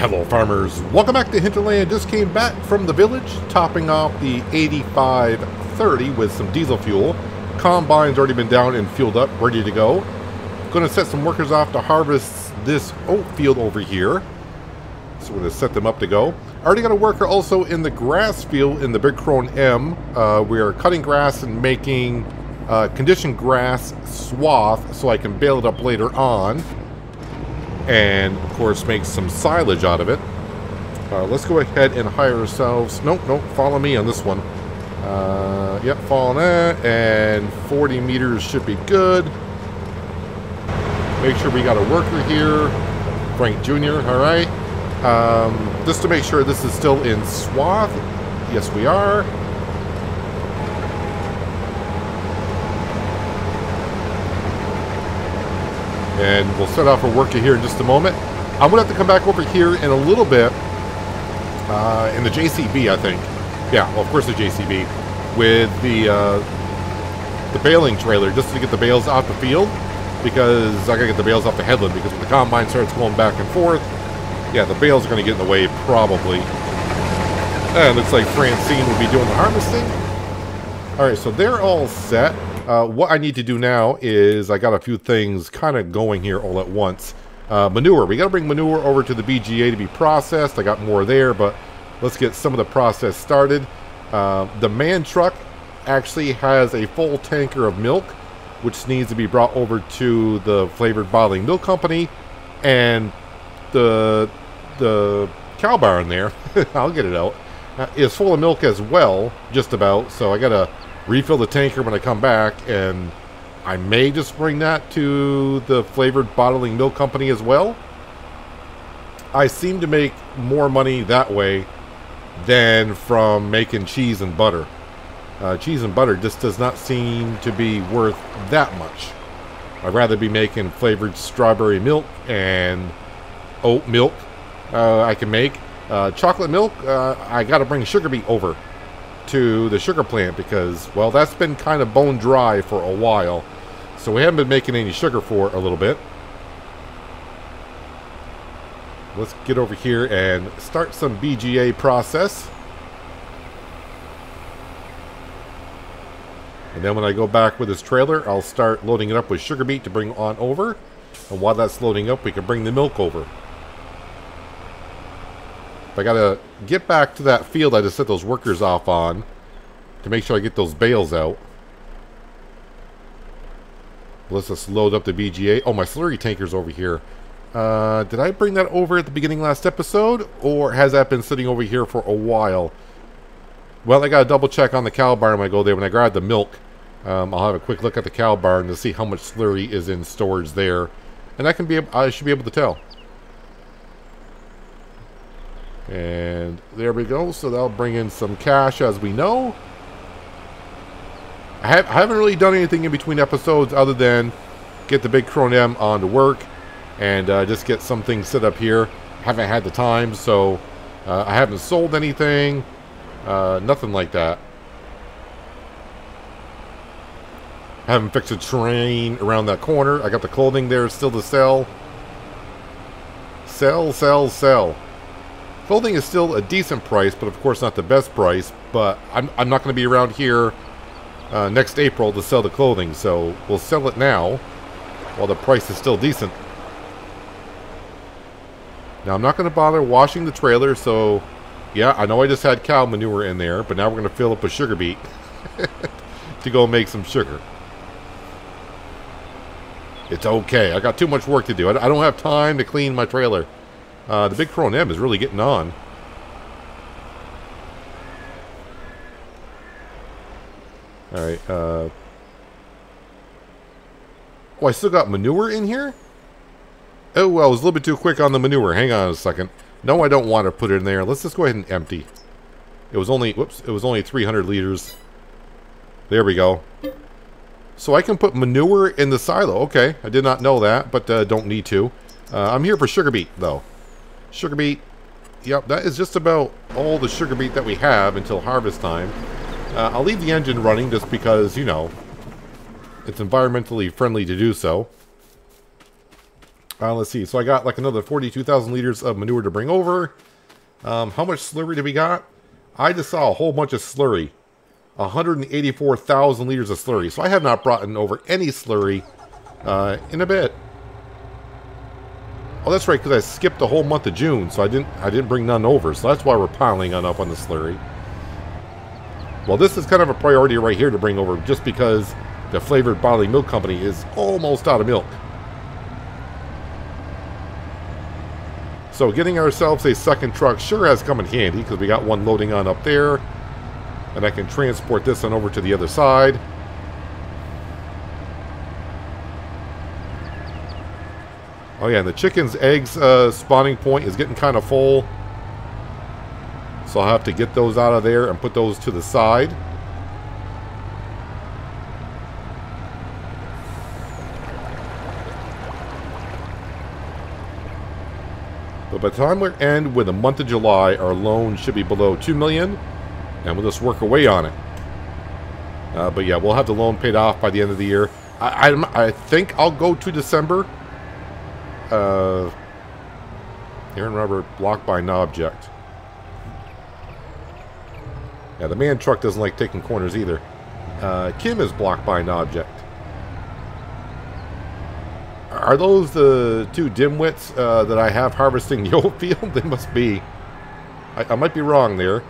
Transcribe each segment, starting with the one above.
Hello farmers, welcome back to Hinterland. Just came back from the village, topping off the 8530 with some diesel fuel. Combine's already been down and fueled up, ready to go. Going to set some workers off to harvest this oat field over here. So we're going to set them up to go. I already got a worker also in the grass field in the Big Crone M. We are cutting grass and making conditioned grass swath so I can bale it up later on. And, of course, make some silage out of it. Let's go ahead and hire ourselves... Nope, follow me on this one. Yep, follow that. And 40 meters should be good. Make sure we got a worker here. Frank Jr., alright. Just to make sure this is still in swath. Yes, we are. And we'll set off a worker here in just a moment. I'm going to have to come back over here in a little bit. In the JCB, I think. Yeah, well, of course the JCB. With the baling trailer, just to get the bales out the field. Because I got to get the bales off the headland. Because when the combine starts going back and forth, yeah, the bales are going to get in the way, probably. And it looks like Francine will be doing the harvesting. Alright, so they're all set. What I need to do now is I got a few things kind of going here all at once. Manure. We got to bring manure over to the BGA to be processed. I got more there, but let's get some of the process started. The man truck actually has a full tanker of milk, which needs to be brought over to the flavored bottling milk company. And the cow barn there, I'll get it out, is full of milk as well, just about. So I got to refill the tanker when I come back, and I may just bring that to the flavored bottling milk company as well. I seem to make more money that way than from making cheese and butter. Cheese and butter just does not seem to be worth that much. I'd rather be making flavored strawberry milk and oat milk. I can make chocolate milk. I got to bring sugar beet over to the sugar plant because, well, that's been kind of bone dry for a while, so we haven't been making any sugar for a little bit. Let's get over here and start some BGA process, and then when I go back with this trailer, I'll start loading it up with sugar beet to bring on over, and while that's loading up, we can bring the milk over. I gotta get back to that field I just set those workers off on to make sure I get those bales out. Let's just load up the BGA. Oh, my slurry tanker's over here. Did I bring that over at the beginning last episode, or has that been sitting over here for a while? Well, I gotta double check on the cow barn when I go there. When I grab the milk, I'll have a quick look at the cow barn to see how much slurry is in storage there, and I should be able to tell. And there we go. So that'll bring in some cash, as we know. I haven't really done anything in between episodes other than get the Big Crone M on to work and just get some things set up here. Haven't had the time, so I haven't sold anything. Nothing like that. Haven't fixed a train around that corner. I got the clothing there still to sell. Sell. Clothing is still a decent price, but of course not the best price. But I'm not going to be around here next April to sell the clothing, so we'll sell it now while the price is still decent. Now I'm not going to bother washing the trailer, so yeah, I know I just had cow manure in there, but now we're going to fill up with sugar beet to go make some sugar. It's okay. I got too much work to do. I don't have time to clean my trailer. The Big Crone M is really getting on. Alright, oh, I still got manure in here? Oh, well, I was a little bit too quick on the manure. Hang on a second. No, I don't want to put it in there. Let's just go ahead and empty. It was only, whoops, it was only 300 liters. There we go. So I can put manure in the silo. Okay, I did not know that, but don't need to. I'm here for sugar beet, though. Sugar beet, yep, that is just about all the sugar beet that we have until harvest time. I'll leave the engine running just because, you know, it's environmentally friendly to do so. Let's see. So I got like another 42,000 liters of manure to bring over. How much slurry do we got? I just saw a whole bunch of slurry. 184,000 liters of slurry. So I have not brought in over any slurry in a bit. Oh, that's right, because I skipped the whole month of June, so I didn't bring none over. So that's why we're piling on up on the slurry. Well, this is kind of a priority right here to bring over, just because the flavored bottling milk company is almost out of milk. So getting ourselves a second truck sure has come in handy, because we got one loading on up there. And I can transport this on over to the other side. Oh yeah, and the chicken's eggs spawning point is getting kind of full. So I'll have to get those out of there and put those to the side. But by the time we end with the month of July, our loan should be below $2 million. And we'll just work away on it. But yeah, we'll have the loan paid off by the end of the year. I think I'll go to December. Aaron Robert blocked by an object. Yeah, the man truck doesn't like taking corners either. Kim is blocked by an object. Are those the two dimwits that I have harvesting the old field? They must be. I might be wrong there.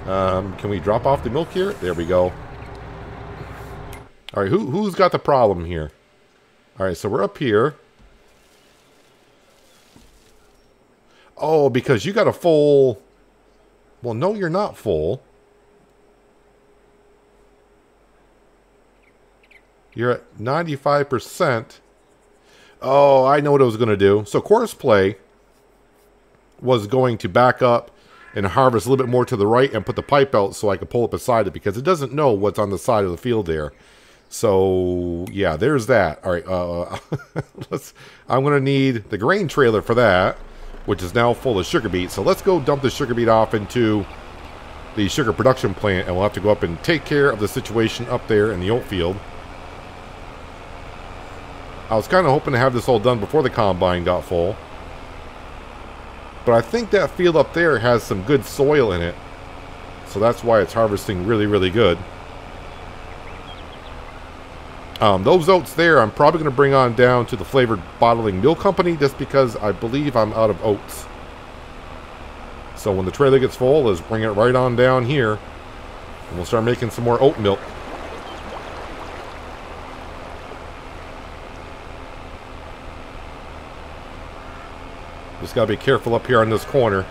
Can we drop off the milk here? There we go. Alright, who's got the problem here? Alright, so we're up here. Oh, because you got a full... Well, no, you're not full. You're at 95%. Oh, I know what it was going to do. So Courseplay was going to back up and harvest a little bit more to the right and put the pipe out so I could pull it beside it, because it doesn't know what's on the side of the field there. So, yeah, there's that. All right, I'm going to need the grain trailer for that, which is now full of sugar beet. So let's go dump the sugar beet off into the sugar production plant, and we'll have to go up and take care of the situation up there in the oat field. I was kind of hoping to have this all done before the combine got full. But I think that field up there has some good soil in it. So that's why it's harvesting really, really good. Those oats there, I'm probably going to bring on down to the flavored bottling milk company, just because I believe I'm out of oats. So when the trailer gets full, let's bring it right on down here. And we'll start making some more oat milk. Just gotta be careful up here on this corner.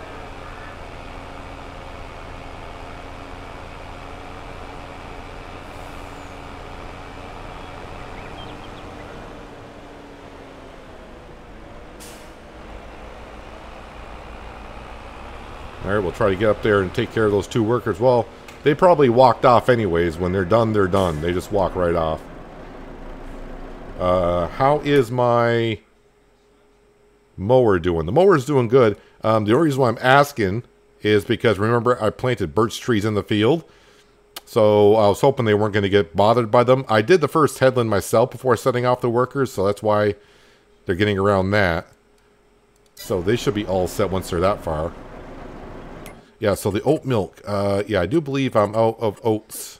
Alright, we'll try to get up there and take care of those two workers. Well, they probably walked off anyways. When they're done, they're done. They just walk right off. How is my mower doing? The mower's doing good. The only reason why I'm asking is because, remember, I planted birch trees in the field. So I was hoping they weren't going to get bothered by them. I did the first headland myself before setting off the workers, so that's why they're getting around that. So they should be all set once they're that far. Yeah, so the oat milk. Yeah, I do believe I'm out of oats.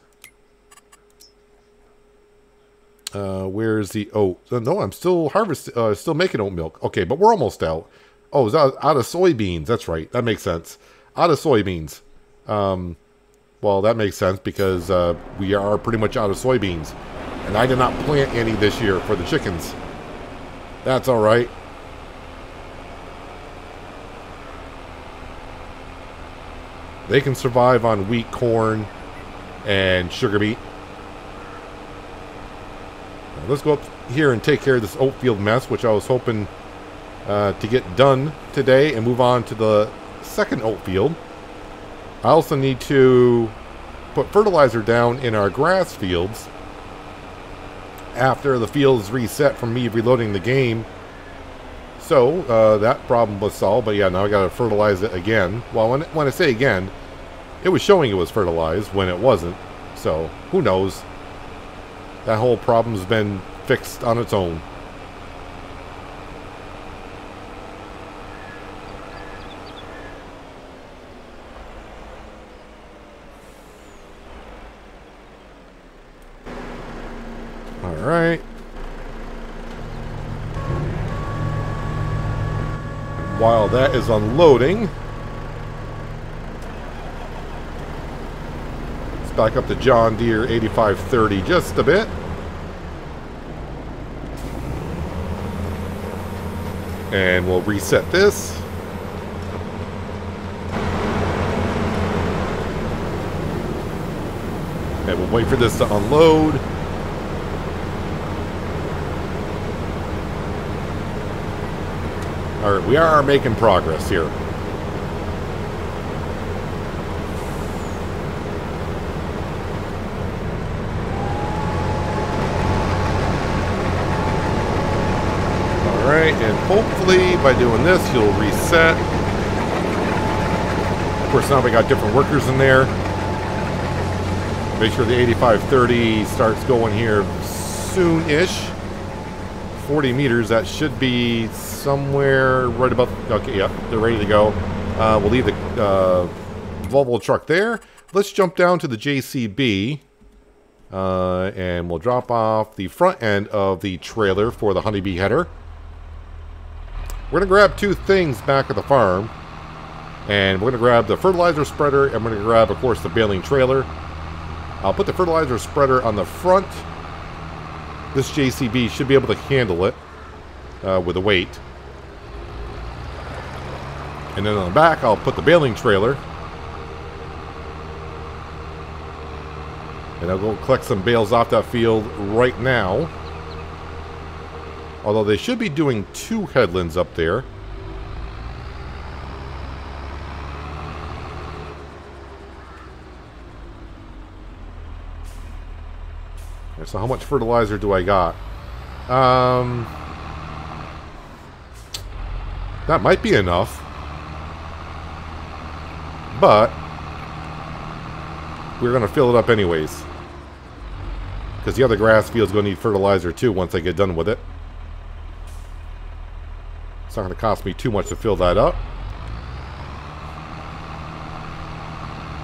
Where's the oat? No, I'm still still making oat milk. Okay, but we're almost out. Oh, it's out of soybeans. That's right. That makes sense. Out of soybeans. Well, that makes sense because we are pretty much out of soybeans. And I did not plant any this year for the chickens. That's all right. They can survive on wheat, corn, and sugar beet. Now, let's go up here and take care of this oat field mess, which I was hoping to get done today and move on to the second oat field. I also need to put fertilizer down in our grass fields after the field is reset from me reloading the game. So that problem was solved, but yeah, now I got to fertilize it again. Well, when I say again, it was showing it was fertilized when it wasn't. So who knows? That whole problem's been fixed on its own. While that is unloading, let's back up to John Deere 8530 just a bit. And we'll reset this. And we'll wait for this to unload. Alright, we are making progress here. Alright, and hopefully by doing this, you'll reset. Of course, now we got different workers in there. Make sure the 8530 starts going here soon-ish. 40 meters, that should be somewhere right about... Okay, yeah, they're ready to go. We'll leave the Volvo truck there. Let's jump down to the JCB. And we'll drop off the front end of the trailer for the honeybee header. We're going to grab two things back at the farm. And we're going to grab the fertilizer spreader, and we're going to grab, of course, the baling trailer. I'll put the fertilizer spreader on the front. This JCB should be able to handle it with the weight. And then on the back, I'll put the baling trailer. And I'll go collect some bales off that field right now. Although they should be doing 2 headlands up there. Okay, so how much fertilizer do I got? That might be enough. But we're going to fill it up anyways. Because the other grass field's going to need fertilizer too once I get done with it. It's not going to cost me too much to fill that up.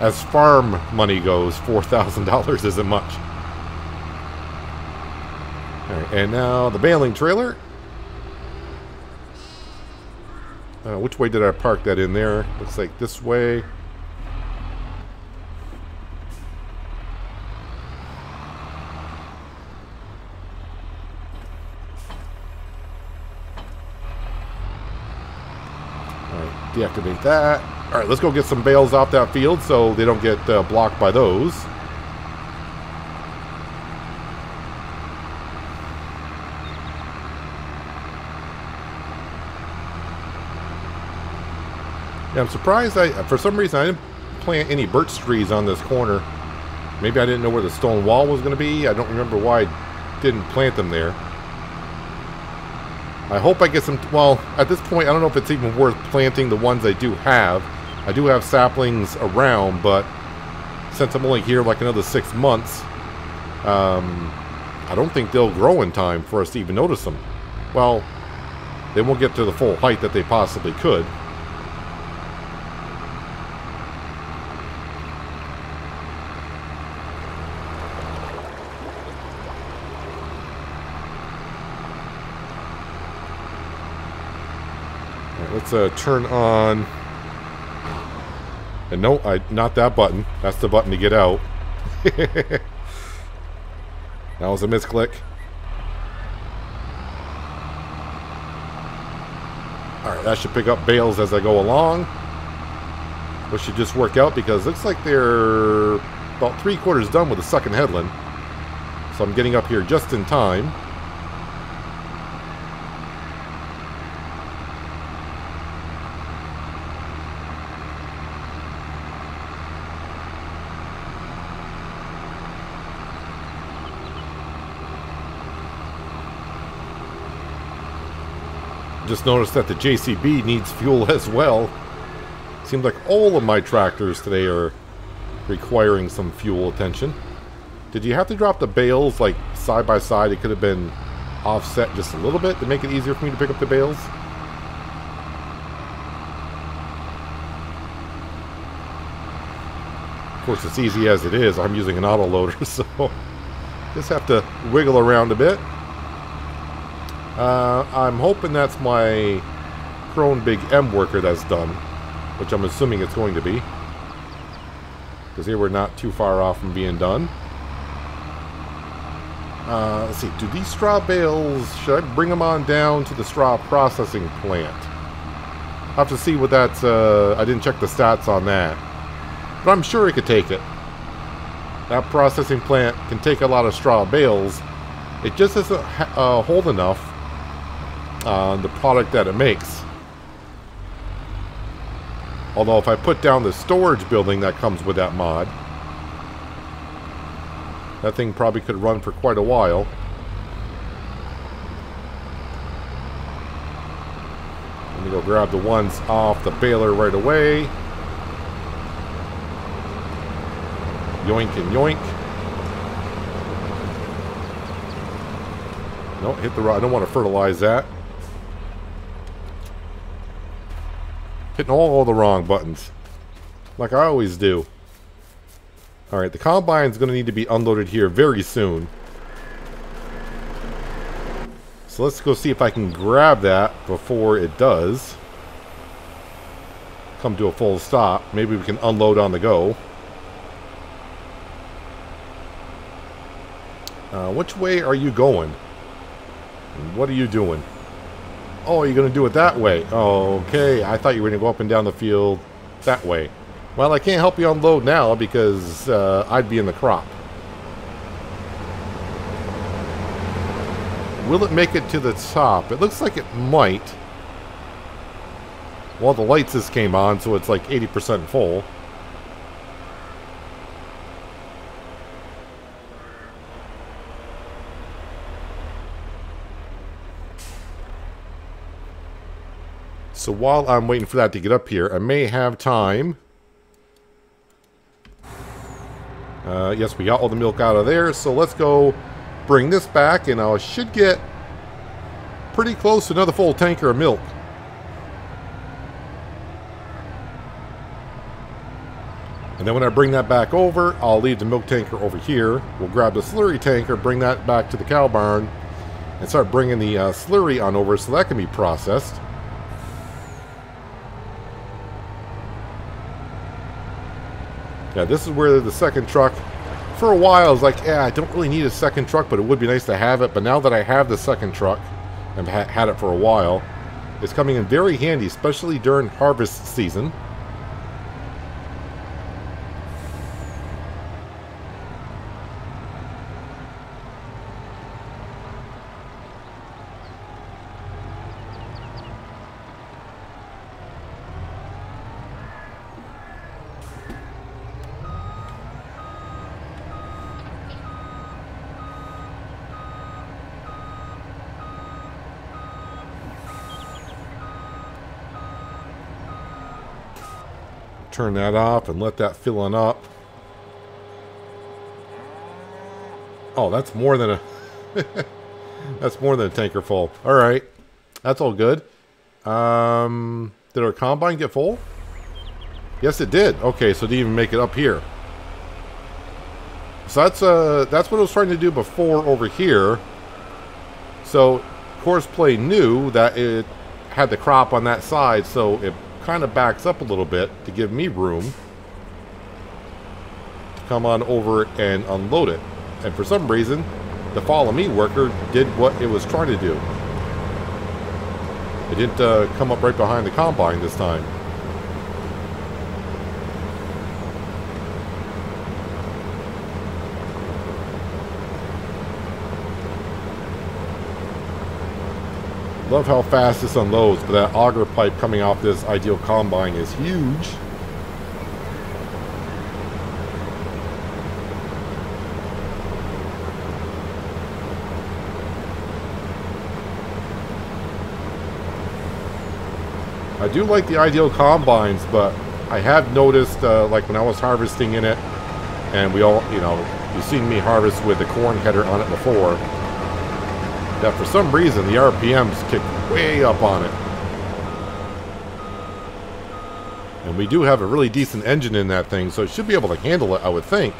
As farm money goes, $4,000 isn't much. Alright, and now the baling trailer. Which way did I park that in there? Looks like this way. Alright, deactivate that. Alright, let's go get some bales off that field so they don't get blocked by those. Yeah, I'm surprised for some reason I didn't plant any birch trees on this corner. Maybe I didn't know where the stone wall was going to be. I don't remember why I didn't plant them there. I hope I get some... Well, at this point, I don't know if it's even worth planting the ones I do have. I do have saplings around, but since I'm only here like another 6 months, I don't think they'll grow in time for us to even notice them. Well, they won't get to the full height that they possibly could. Let's turn on, and no, not that button. That's the button to get out. That was a misclick. Alright, that should pick up bales as I go along. Which should just work out because it looks like they're about 3/4 done with the second headland. So I'm getting up here just in time. Just noticed that the JCB needs fuel as well. Seems like all of my tractors today are requiring some fuel attention. Did you have to drop the bales like side by side? It could have been offset just a little bit to make it easier for me to pick up the bales. Of course, it's easy as it is. I'm using an auto loader, so just have to wiggle around a bit. I'm hoping that's my Chrome Big M worker that's done, which I'm assuming it's going to be, because here we're not too far off from being done. Let's see, do these straw bales, should I bring them on down to the straw processing plant? I'll have to see what that's, I didn't check the stats on that. But I'm sure it could take it. That processing plant can take a lot of straw bales. It just doesn't hold enough on the product that it makes. Although if I put down the storage building that comes with that mod, that thing probably could run for quite a while. Let me go grab the ones off the baler right away. Yoink and yoink. No, hit the rod. I don't want to fertilize that. Hitting all the wrong buttons, like I always do. Alright, the combine's going to need to be unloaded here very soon. So let's go see if I can grab that before it does come to a full stop. Maybe we can unload on the go. Which way are you going? What are you doing? Oh, you're going to do it that way. Okay, I thought you were going to go up and down the field that way. Well, I can't help you unload now because I'd be in the crop. Will it make it to the top? It looks like it might. Well, the lights just came on, so it's like 80% full. So while I'm waiting for that to get up here, I may have time. Yes, we got all the milk out of there, so let's go bring this back, and I should get pretty close to another full tanker of milk. And then when I bring that back over, I'll leave the milk tanker over here. We'll grab the slurry tanker, bring that back to the cow barn, and start bringing the slurry on over so that can be processed. Yeah, this is where the second truck, for a while I was like, yeah, I don't really need a second truck, but it would be nice to have it. But now that I have the second truck, and had it for a while, it's coming in very handy, especially during harvest season. Turn that off and let that fill on up. Oh, that's more than a that's more than a tanker full. All right, that's all good. Did our combine get full? Yes, it did. Okay, so it didn't even make it up here. So that's what I was trying to do before over here. So Courseplay knew that it had the crop on that side, so it kind of backs up a little bit to give me room to come on over and unload it. And for some reason, the follow me worker did what it was trying to do. It didn't come up right behind the combine this time. Love how fast this unloads, but that auger pipe coming off this Ideal combine is huge. I do like the Ideal combines, but I have noticed, like when I was harvesting in it, and we all, you know, you've seen me harvest with the corn header on it before, that for some reason the RPMs kick way up on it. And we do have a really decent engine in that thing, so it should be able to handle it, I would think.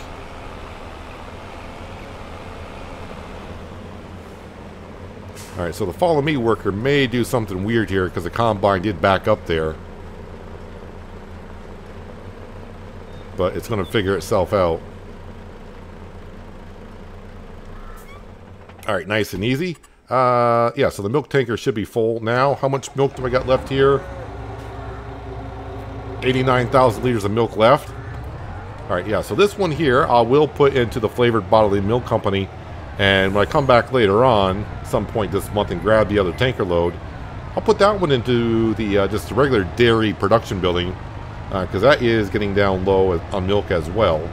Alright, so the follow me worker may do something weird here because the combine did back up there. But it's going to figure itself out. Alright, nice and easy. Yeah, so the milk tanker should be full now. How much milk do I got left here? 89,000 liters of milk left. Alright, yeah, so this one here I will put into the Flavored Bottling Milk Company. And when I come back later on, some point this month, and grab the other tanker load, I'll put that one into the just the regular dairy production building. Because that is getting down low on milk as well.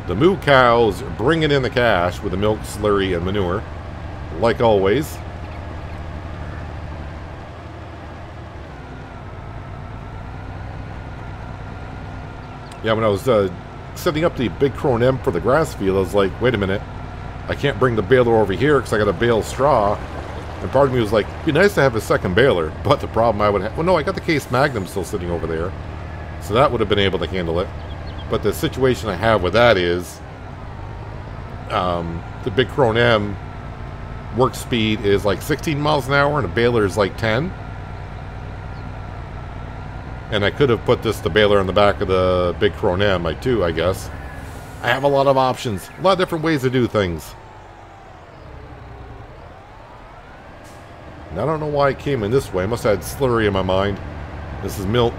The moo cows bringing in the cash with the milk, slurry, and manure, like always. Yeah, when I was setting up the big Crone M for the grass field, I was like, wait a minute, I can't bring the baler over here because I got to bale straw. And part of me was like, it'd be nice to have a second baler, but the problem I would have... Well, no, I got the Case Magnum still sitting over there. So that would have been able to handle it. But the situation I have with that is... the big Crone M work speed is like 16 miles an hour and a baler is like 10. And I could have put the baler on the back of the big Crone M, too, I guess. I have a lot of options. A lot of different ways to do things. I don't know why it came in this way. I must have had slurry in my mind. This is milk.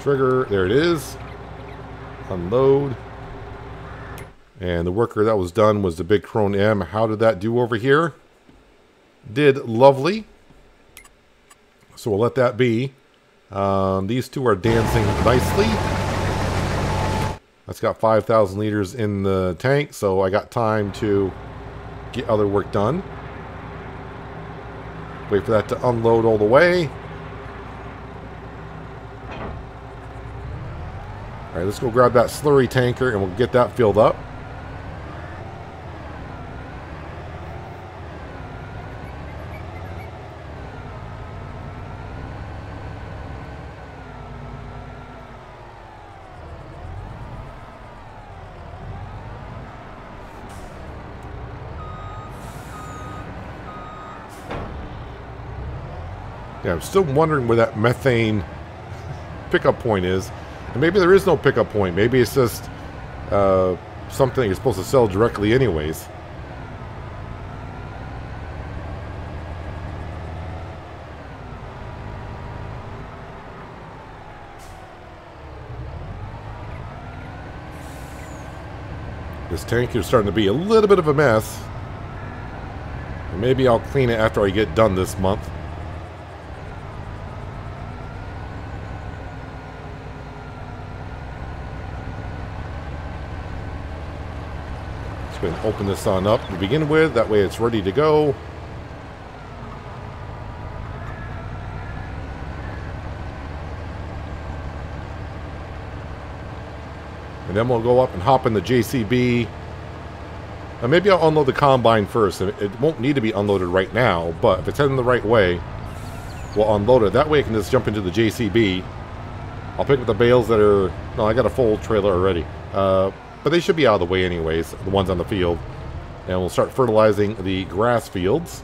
Trigger, there it is. Unload. And the worker that was done was the big Crone M. How did that do over here? Did lovely. So we'll let that be. These two are dancing nicely. That's got 5,000 liters in the tank, so I got time to get other work done. Wait for that to unload all the way. Alright, let's go grab that slurry tanker and we'll get that filled up. Yeah, I'm still wondering where that methane pickup point is. And maybe there is no pickup point. Maybe it's just something you're supposed to sell directly anyways. This tank is starting to be a little bit of a mess. And maybe I'll clean it after I get done this month. Go ahead and open this on up to begin with. That way it's ready to go. And then we'll go up and hop in the JCB. And maybe I'll unload the combine first. It won't need to be unloaded right now, but if it's heading the right way, we'll unload it. That way I can just jump into the JCB. I'll pick up the bales that are... No, I got a full trailer already. But they should be out of the way anyways, the ones on the field. And we'll start fertilizing the grass fields.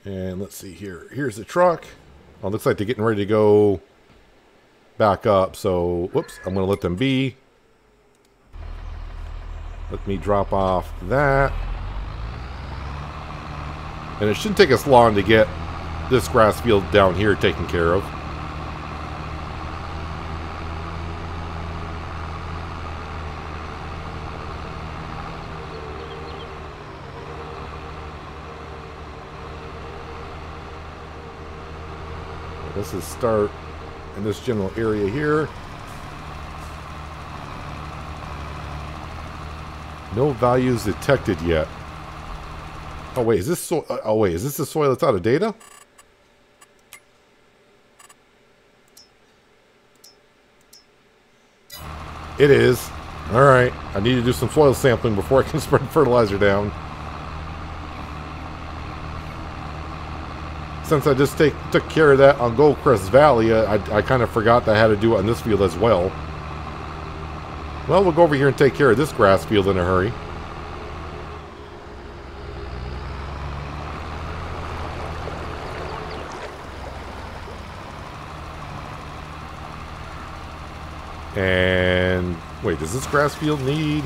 And let's see here. Here's the truck. Oh, looks like they're getting ready to go back up. So, whoops, I'm going to let them be. Let me drop off that. And it shouldn't take us long to get this grass field down here taken care of. this is start in this general area here. No values detected yet. Oh wait, is this is this the soil that's out of data? It is. Alright, I need to do some soil sampling before I can spread fertilizer down. Since I just took care of that on Goldcrest Valley, I kind of forgot that I had to do it on this field as well. Well, we'll go over here and take care of this grass field in a hurry. And wait, does this grass field need...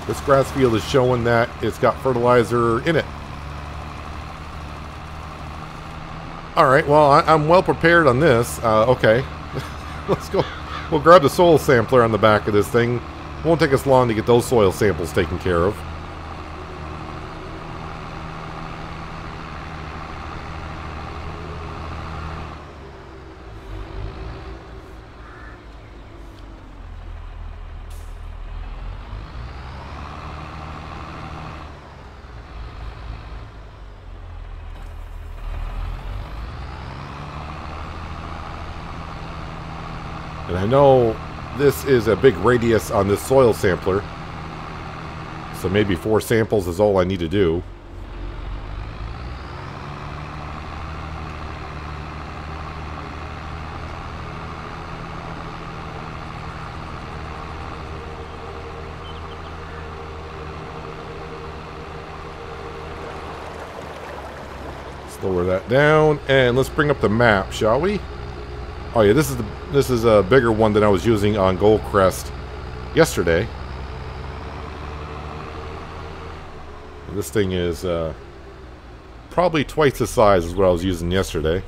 This grass field is showing that it's got fertilizer in it. Alright, well, I'm well prepared on this. Okay. Let's go. We'll grab the soil sampler on the back of this thing. It won't take us long to get those soil samples taken care of. And I know this is a big radius on this soil sampler, so maybe 4 samples is all I need to do. Let's lower that down, and let's bring up the map, shall we? Oh yeah, this is a bigger one than I was using on Goldcrest yesterday. And this thing is probably twice the size as what I was using yesterday.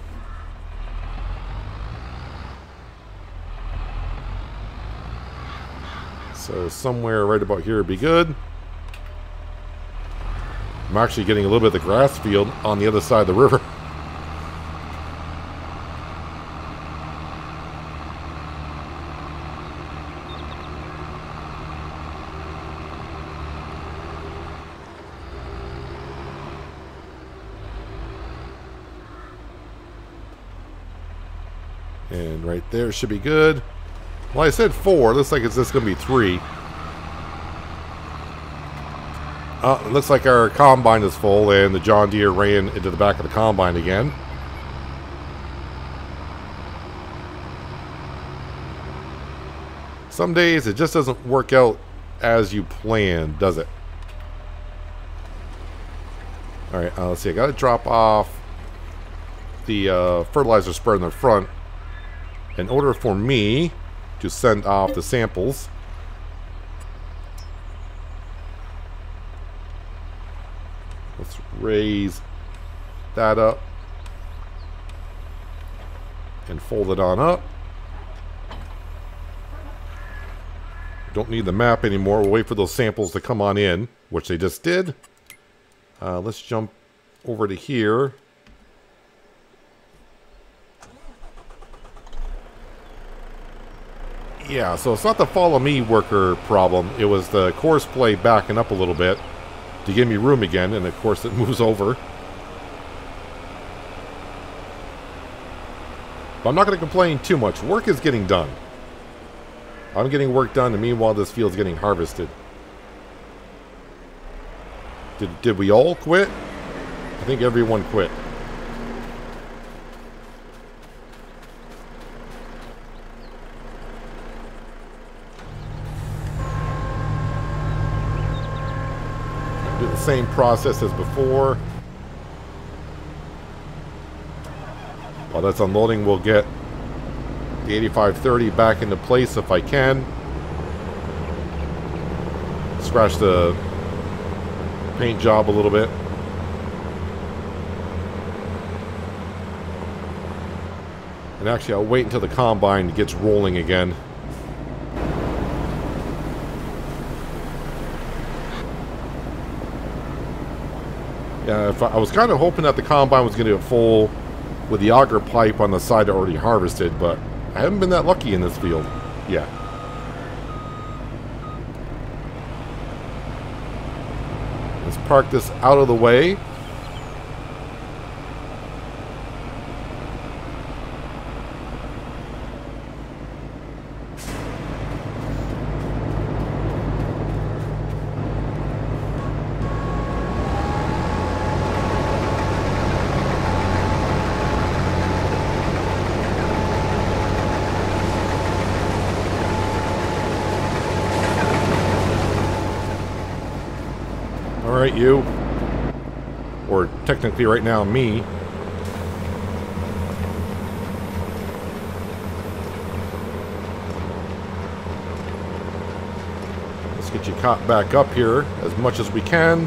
So somewhere right about here would be good. I'm actually getting a little bit of the grass field on the other side of the river. And right there should be good. Well, I said 4. Looks like it's just going to be 3. It looks like our combine is full, and the John Deere ran into the back of the combine again. Some days it just doesn't work out as you planned, does it? Alright, let's see. I got to drop off the fertilizer spread in the front in order for me to send off the samples. Let's raise that up and fold it on up. Don't need the map anymore. We'll wait for those samples to come on in, which they just did. Let's jump over to here. Yeah, so it's not the follow me worker problem. It was the course play backing up a little bit to give me room again, and of course it moves over. But I'm not going to complain too much. Work is getting done. I'm getting work done, and meanwhile this field's getting harvested. Did we all quit? I think everyone quit. Do the same process as before. While that's unloading, we'll get the 8530 back into place if I can. Scratch the paint job a little bit. And actually, I'll wait until the combine gets rolling again. Yeah, I was kind of hoping that the combine was going to get full with the auger pipe on the side already harvested, but I haven't been that lucky in this field yet. Let's park this out of the way. Alright, you. Or technically right now, me. Let's get you caught back up here as much as we can.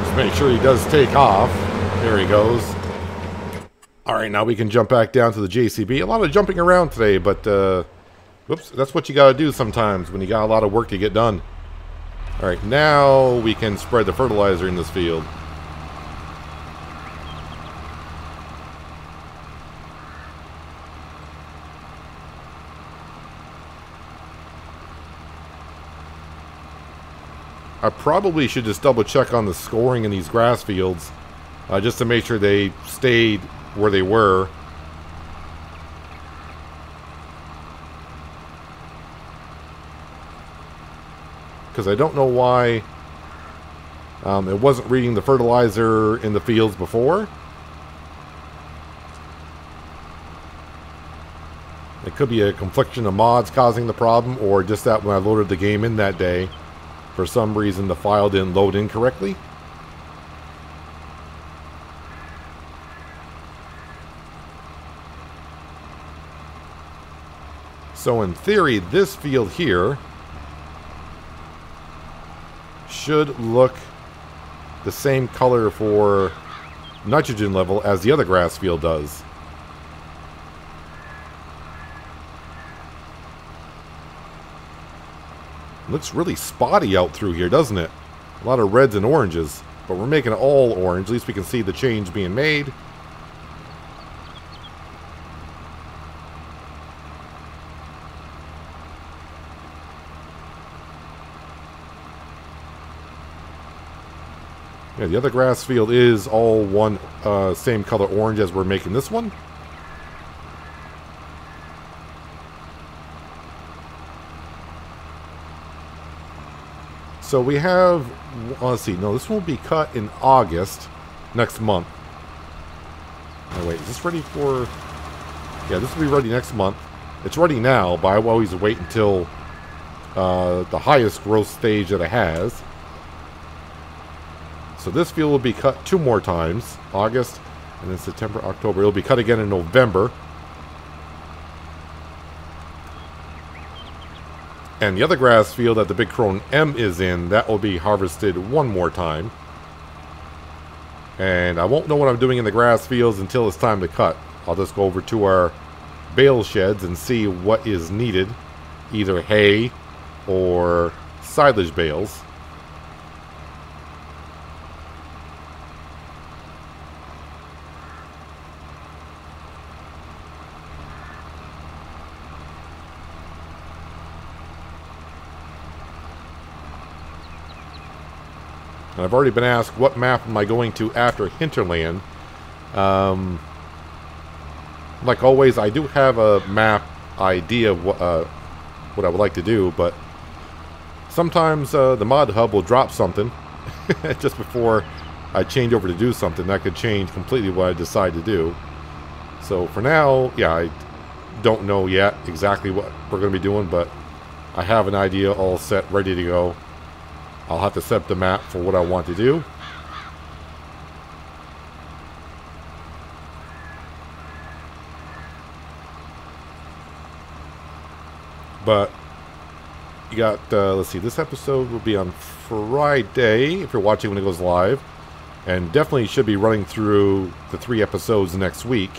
Just make sure he does take off. There he goes. Alright, now we can jump back down to the JCB. A lot of jumping around today, but, whoops, that's what you gotta do sometimes when you got a lot of work to get done. Alright, now we can spread the fertilizer in this field. I probably should just double check on the scoring in these grass fields, just to make sure they stayed where they were. Because I don't know why it wasn't reading the fertilizer in the fields before. It could be a confliction of mods causing the problem, or just that when I loaded the game in that day, for some reason the file didn't load incorrectly. So in theory, this field here should look the same color for nitrogen level as the other grass field does. Looks really spotty out through here, doesn't it? A lot of reds and oranges, but we're making it all orange. At least we can see the change being made. Yeah, the other grass field is all one same color orange as we're making this one. So we have, let's see, no, this one will be cut in August next month. Oh wait, is this ready for, yeah, this will be ready next month. It's ready now, but I will always wait until the highest growth stage that it has. So this field will be cut 2 more times, August, and then September, October. It'll be cut again in November. And the other grass field that the Big Crone M is in, that will be harvested 1 more time. And I won't know what I'm doing in the grass fields until it's time to cut. I'll just go over to our bale sheds and see what is needed. Either hay or silage bales. And I've already been asked, what map am I going to after Hinterland? Like always, I do have a map idea of what I would like to do, but sometimes the mod hub will drop something just before I change over to do something. That could change completely what I decide to do. So for now, yeah, I don't know yet exactly what we're going to be doing, but I have an idea all set, ready to go. I'll have to set up the map for what I want to do. But you got, let's see, this episode will be on Friday if you're watching when it goes live. And definitely should be running through the 3 episodes next week.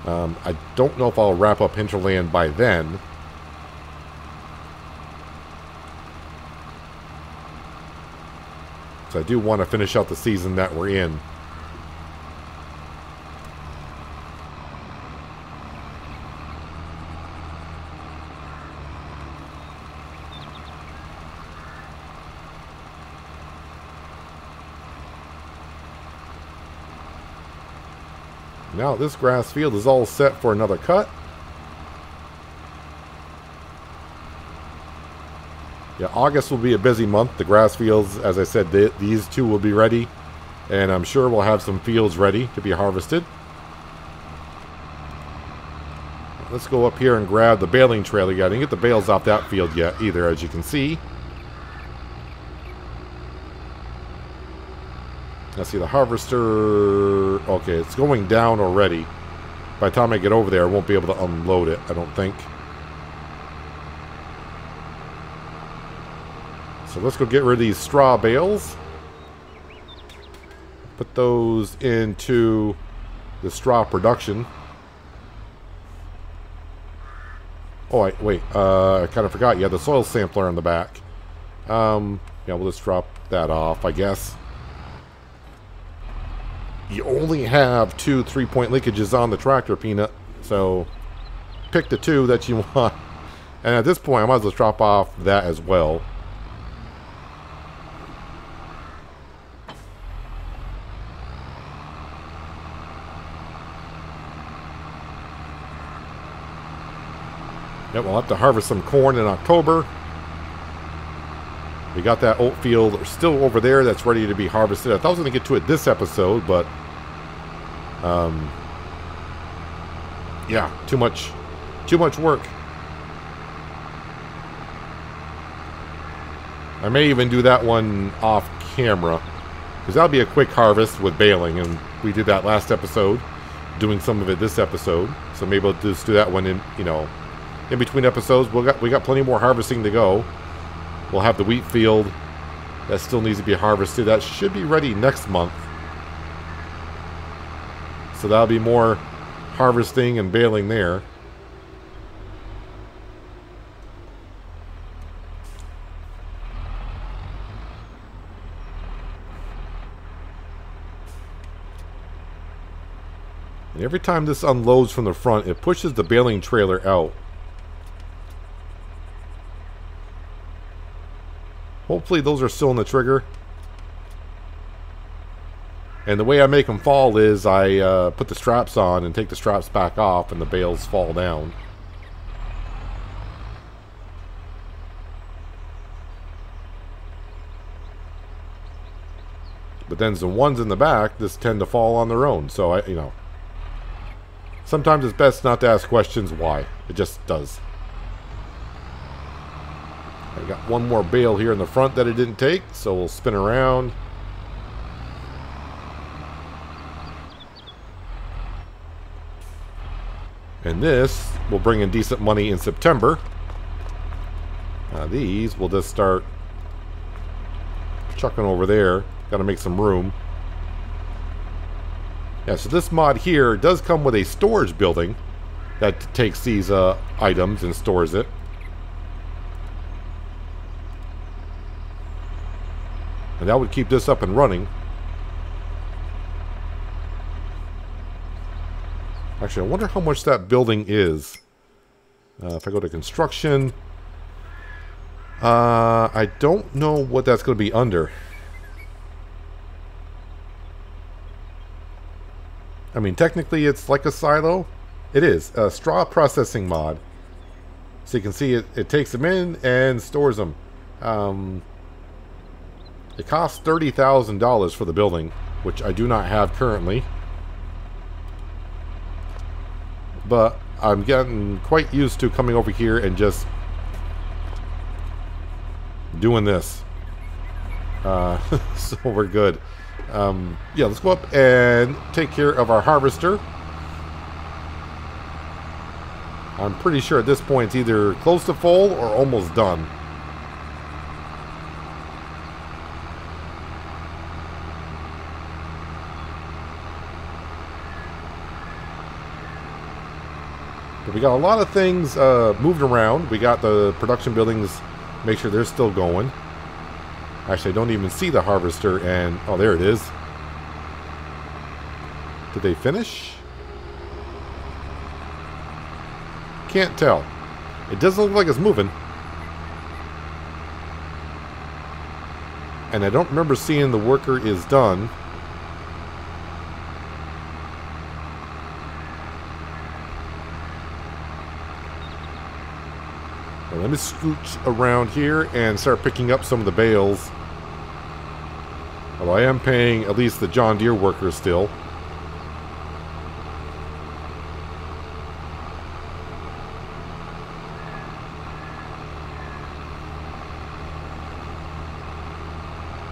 I don't know if I'll wrap up Hinterland by then. So I do want to finish out the season that we're in. Now this grass field is all set for another cut. Yeah, August will be a busy month. The grass fields, as I said, these two will be ready. And I'm sure we'll have some fields ready to be harvested. Let's go up here and grab the baling trailer. Yeah, I didn't get the bales off that field yet either, as you can see. Let's see, the harvester... Okay, it's going down already. By the time I get over there, I won't be able to unload it, I don't think. So let's go get rid of these straw bales. Put those into the straw production. Oh, wait, I kind of forgot. You had the soil sampler on the back. Yeah, we'll just drop that off, I guess. You only have 2 3-point linkages on the tractor, Peanut. So, pick the 2 that you want. And at this point, I might as well drop off that as well. Yep, we'll have to harvest some corn in October. We got that oat field still over there that's ready to be harvested. I thought I was going to get to it this episode, but yeah, too much work. I may even do that one off camera, because that'll be a quick harvest with baling, and we did that last episode, doing some of it this episode. So maybe we'll just do that one in, you know, in between episodes. We got plenty more harvesting to go. We'll have the wheat field that still needs to be harvested. That should be ready next month. So that'll be more harvesting and baling there. And every time this unloads from the front, it pushes the baling trailer out. Hopefully those are still in the trigger. And the way I make them fall is I put the straps on and take the straps back off, and the bales fall down. But then the ones in the back just tend to fall on their own. So, you know, sometimes it's best not to ask questions why. It just does. I got one more bale here in the front that it didn't take, so we'll spin around. And this will bring in decent money in September. These we'll just start chucking over there. Got to make some room. Yeah, so this mod here does come with a storage building that takes these items and stores it. And that would keep this up and running. Actually, I wonder how much that building is. If I go to construction, I don't know what that's going to be under. I mean, technically it's like a silo. It is a straw processing mod. So you can see it takes them in and stores them. It costs $30,000 for the building, which I do not have currently. But I'm getting quite used to coming over here and just doing this. So we're good. Yeah, let's go up and take care of our harvester. I'm pretty sure at this point it's either close to full or almost done. we got a lot of things moved around. We got the production buildings, make sure they're still going. Actually, I don't even see the harvester, and oh, there it is. Did they finish? Can't tell. It doesn't look like it's moving. And I don't remember seeing the worker is done. Well, let me scooch around here and start picking up some of the bales. Although I am paying at least the John Deere workers still.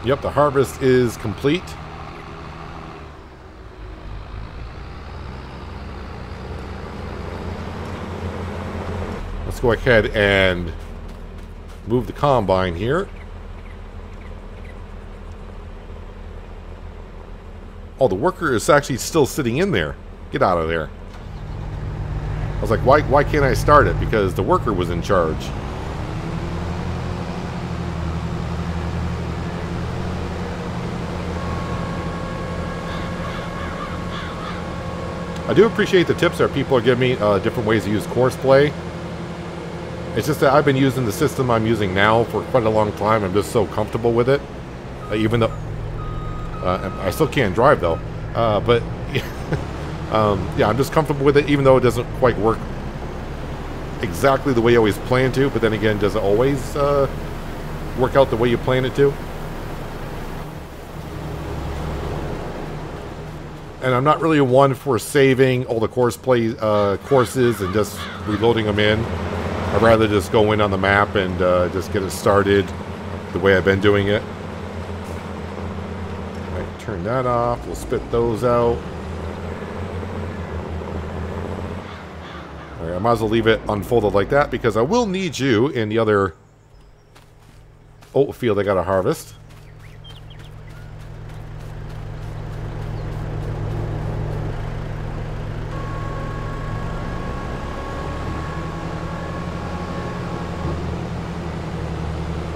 Yep, the harvest is complete. Let's go ahead and move the combine here. Oh, the worker is actually still sitting in there. Get out of there. I was like, why can't I start it? Because the worker was in charge. I do appreciate the tips that people are giving me, different ways to use courseplay. It's just that I've been using the system I'm using now for quite a long time. I'm just so comfortable with it. Even though I still can't drive though. But yeah, I'm just comfortable with it, even though it doesn't quite work exactly the way you always plan to. But then again, does it always work out the way you plan it to? And I'm not really one for saving all the courseplay courses and just reloading them in. I'd rather just go in on the map and just get it started the way I've been doing it. Alright, turn that off. We'll spit those out. Alright, I might as well leave it unfolded like that because I will need you in the other oat field I gotta harvest.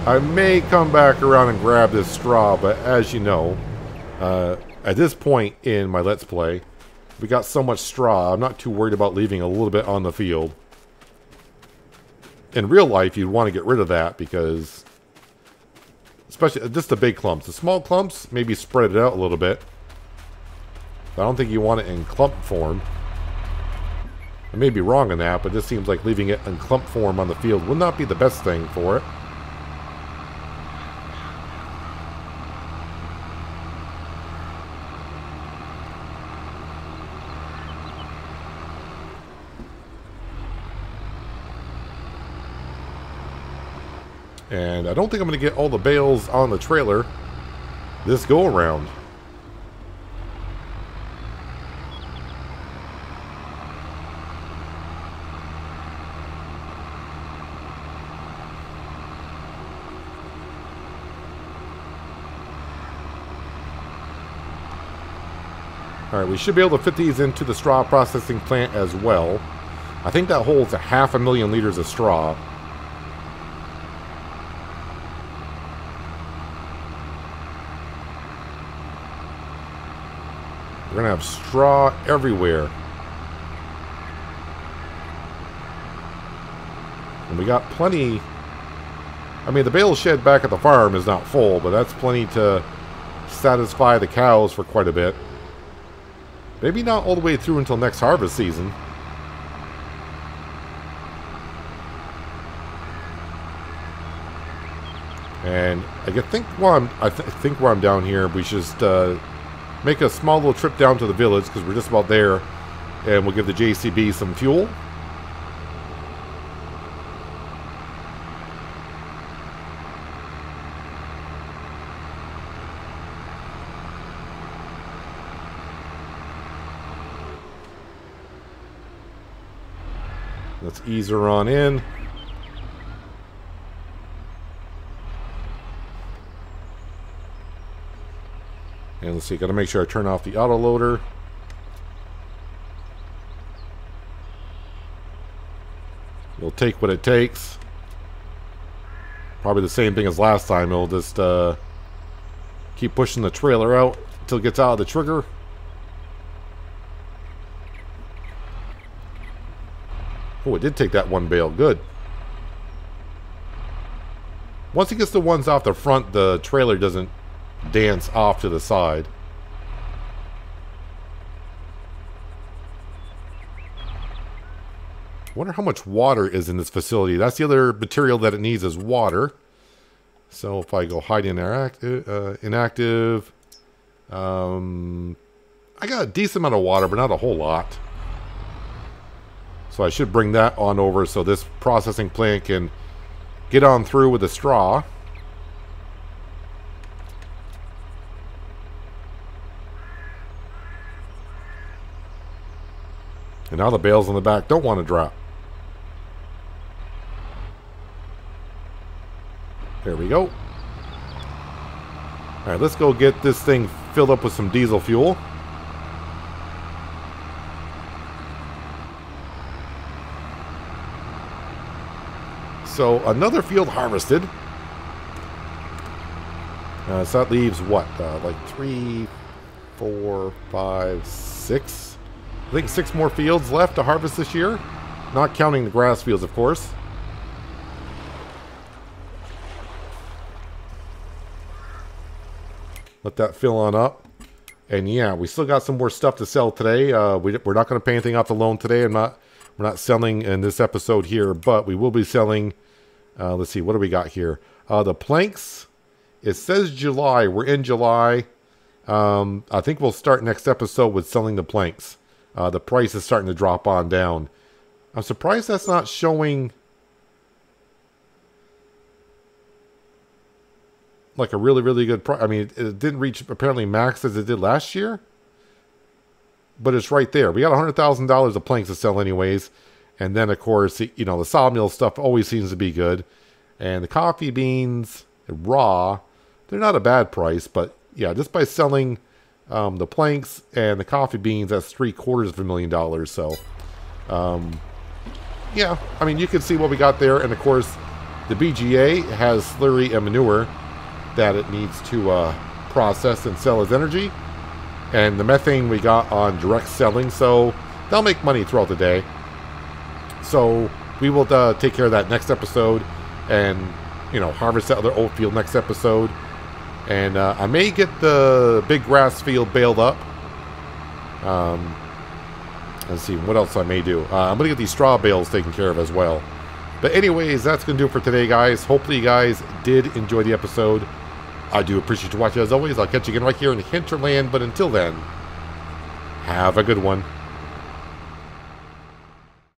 I may come back around and grab this straw, but as you know, at this point in my Let's Play, we got so much straw, I'm not too worried about leaving a little bit on the field. In real life, you'd want to get rid of that because, especially just the big clumps. The small clumps, maybe spread it out a little bit. But I don't think you want it in clump form. I may be wrong on that, but it just seems like leaving it in clump form on the field would not be the best thing for it. And I don't think I'm going to get all the bales on the trailer this go around. Alright, we should be able to fit these into the straw processing plant as well. I think that holds 500,000 liters of straw. We're going to have straw everywhere. And we got plenty. I mean, the bale shed back at the farm is not full, but that's plenty to satisfy the cows for quite a bit. Maybe not all the way through until next harvest season. And I think while I'm down here, we should just make a small little trip down to the village because we're just about there, and we'll give the JCB some fuel. Let's ease her on in. And let's see, gotta make sure I turn off the autoloader. We'll take what it takes. Probably the same thing as last time. It'll just keep pushing the trailer out until it gets out of the trigger. Oh, it did take that one bale. Good. Once it gets the ones off the front, the trailer doesn't dance off to the side. Wonder how much water is in this facility. That's the other material that it needs is water. So if I go hide inactive, I got a decent amount of water, but not a whole lot. So I should bring that on over so this processing plant can get on through with the straw. And now the bales on the back don't want to drop. There we go. Alright, let's go get this thing filled up with some diesel fuel. So, another field harvested. So that leaves what? Like 3, 4, 5, 6? I think 6 more fields left to harvest this year. Not counting the grass fields, of course. Let that fill on up. And yeah, we still got some more stuff to sell today. We're not going to pay anything off the loan today. We're not selling in this episode here, but we will be selling. Let's see, what do we got here? The planks. It says July. We're in July. I think we'll start next episode with selling the planks. The price is starting to drop on down. I'm surprised that's not showing like a really, really good price. I mean, it didn't reach apparently max as it did last year. But it's right there. We got $100,000 of planks to sell anyways. And then, of course, you know, the sawmill stuff always seems to be good. And the coffee beans, raw, they're not a bad price. But, yeah, just by selling the planks and the coffee beans, that's $750,000. So, yeah, I mean, you can see what we got there. And, of course, the BGA has slurry and manure that it needs to process and sell as energy. And the methane we got on direct selling, so they'll make money throughout the day. So we will take care of that next episode and, you know, harvest that other oat field next episode. And I may get the big grass field baled up. Let's see, what else I may do. I'm going to get these straw bales taken care of as well. But anyways, that's going to do it for today, guys. Hopefully you guys did enjoy the episode. I do appreciate you watching as always. I'll catch you again right here in Hinterland. But until then, have a good one.